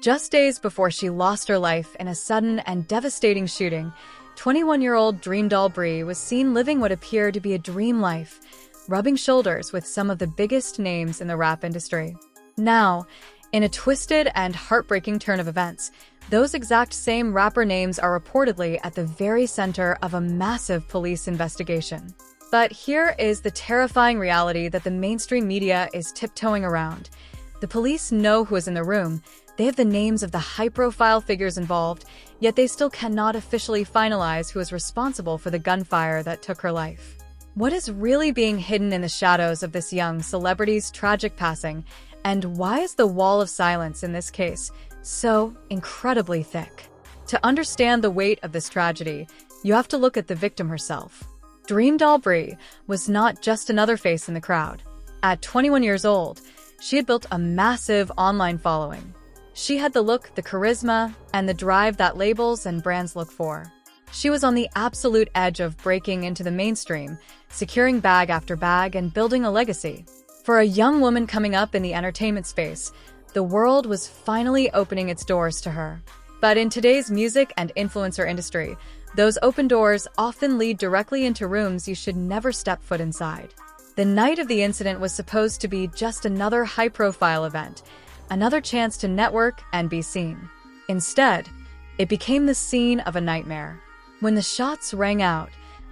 Just days before she lost her life in a sudden and devastating shooting, 21-year-old DreamDoll Bri was seen living what appeared to be a dream life, rubbing shoulders with some of the biggest names in the rap industry. Now, in a twisted and heartbreaking turn of events, those exact same rapper names are reportedly at the very center of a massive police investigation. But here is the terrifying reality that the mainstream media is tiptoeing around. The police know who is in the room, they have the names of the high-profile figures involved, yet they still cannot officially finalize who is responsible for the gunfire that took her life. What is really being hidden in the shadows of this young celebrity's tragic passing, and why is the wall of silence in this case so incredibly thick? To understand the weight of this tragedy, you have to look at the victim herself. DreamDoll Bri was not just another face in the crowd. At 21 years old, she had built a massive online following. She had the look, the charisma, and the drive that labels and brands look for. She was on the absolute edge of breaking into the mainstream, securing bag after bag and building a legacy. For a young woman coming up in the entertainment space, the world was finally opening its doors to her. But in today's music and influencer industry, those open doors often lead directly into rooms you should never step foot inside. The night of the incident was supposed to be just another high-profile event, another chance to network and be seen. Instead, it became the scene of a nightmare. When the shots rang out,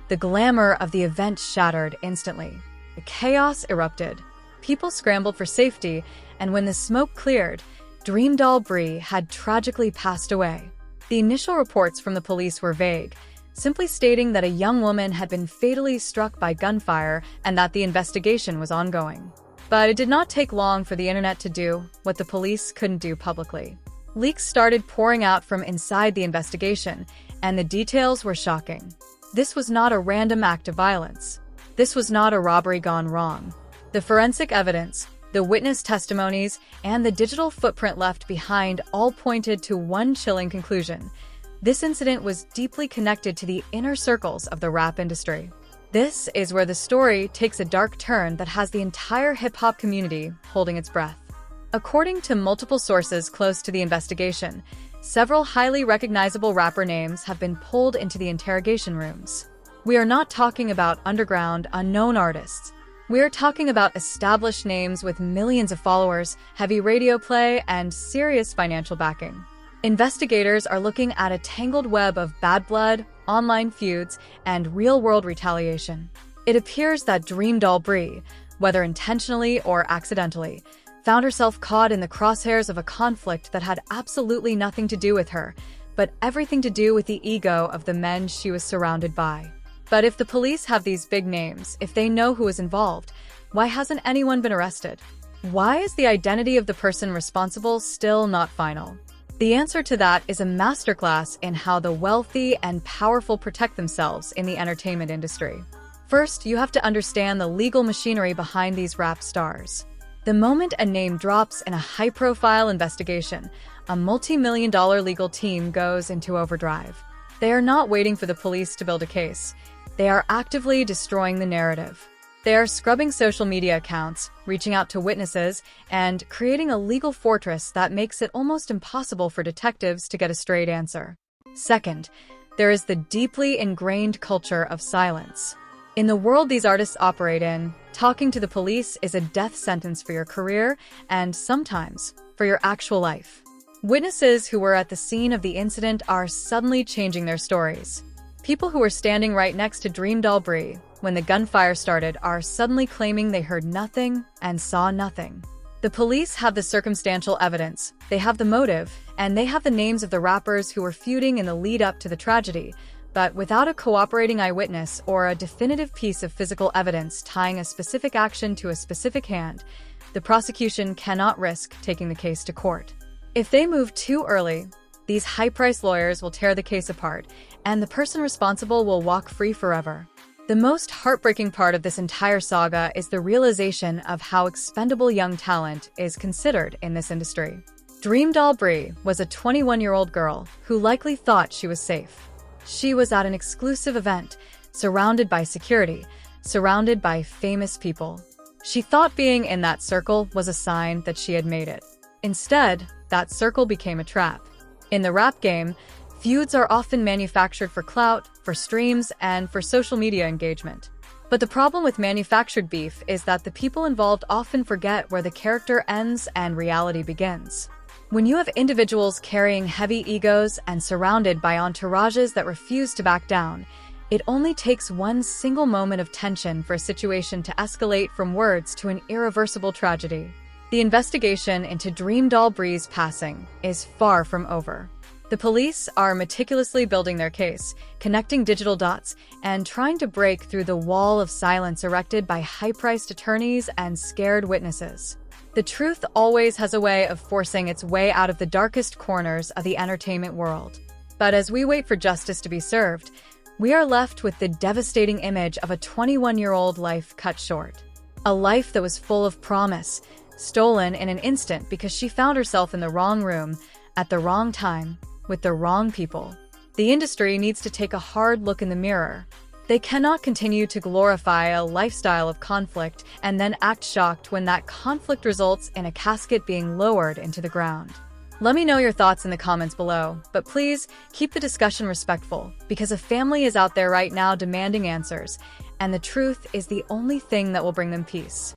the glamour of the event shattered instantly. The chaos erupted. People scrambled for safety, and when the smoke cleared, DreamDoll Bri had tragically passed away. The initial reports from the police were vague, simply stating that a young woman had been fatally struck by gunfire and that the investigation was ongoing. But it did not take long for the internet to do what the police couldn't do publicly. Leaks started pouring out from inside the investigation, and the details were shocking. This was not a random act of violence. This was not a robbery gone wrong. The forensic evidence, the witness testimonies, and the digital footprint left behind all pointed to one chilling conclusion. This incident was deeply connected to the inner circles of the rap industry. This is where the story takes a dark turn that has the entire hip-hop community holding its breath. According to multiple sources close to the investigation, several highly recognizable rapper names have been pulled into the interrogation rooms. We are not talking about underground, unknown artists. We are talking about established names with millions of followers, heavy radio play, and serious financial backing. Investigators are looking at a tangled web of bad blood, online feuds, and real-world retaliation. It appears that DreamDoll Bri, whether intentionally or accidentally, found herself caught in the crosshairs of a conflict that had absolutely nothing to do with her, but everything to do with the ego of the men she was surrounded by. But if the police have these big names, if they know who is involved, why hasn't anyone been arrested? Why is the identity of the person responsible still not final? The answer to that is a masterclass in how the wealthy and powerful protect themselves in the entertainment industry. First, you have to understand the legal machinery behind these rap stars. The moment a name drops in a high-profile investigation, a multi-million-dollar legal team goes into overdrive. They are not waiting for the police to build a case. They are actively destroying the narrative. They are scrubbing social media accounts, reaching out to witnesses, and creating a legal fortress that makes it almost impossible for detectives to get a straight answer. Second, there is the deeply ingrained culture of silence. In the world these artists operate in, talking to the police is a death sentence for your career and sometimes for your actual life. Witnesses who were at the scene of the incident are suddenly changing their stories. People who were standing right next to DreamDoll Bri when the gunfire started are suddenly claiming they heard nothing and saw nothing. The police have the circumstantial evidence, they have the motive, and they have the names of the rappers who were feuding in the lead-up to the tragedy, but without a cooperating eyewitness or a definitive piece of physical evidence tying a specific action to a specific hand, the prosecution cannot risk taking the case to court. If they move too early, these high-priced lawyers will tear the case apart, and the person responsible will walk free forever. The most heartbreaking part of this entire saga is the realization of how expendable young talent is considered in this industry. DreamDoll Bri was a 21-year-old girl who likely thought she was safe. She was at an exclusive event, surrounded by security, surrounded by famous people. She thought being in that circle was a sign that she had made it. Instead, that circle became a trap. In the rap game, feuds are often manufactured for clout, for streams, and for social media engagement. But the problem with manufactured beef is that the people involved often forget where the character ends and reality begins. When you have individuals carrying heavy egos and surrounded by entourages that refuse to back down, it only takes one single moment of tension for a situation to escalate from words to an irreversible tragedy. The investigation into DreamDoll Bri's passing is far from over. The police are meticulously building their case, connecting digital dots, and trying to break through the wall of silence erected by high-priced attorneys and scared witnesses. The truth always has a way of forcing its way out of the darkest corners of the entertainment world. But as we wait for justice to be served, we are left with the devastating image of a 21-year-old life cut short. A life that was full of promise, stolen in an instant because she found herself in the wrong room, at the wrong time, with the wrong people. The industry needs to take a hard look in the mirror. They cannot continue to glorify a lifestyle of conflict and then act shocked when that conflict results in a casket being lowered into the ground. Let me know your thoughts in the comments below, but please keep the discussion respectful, because a family is out there right now demanding answers, and the truth is the only thing that will bring them peace.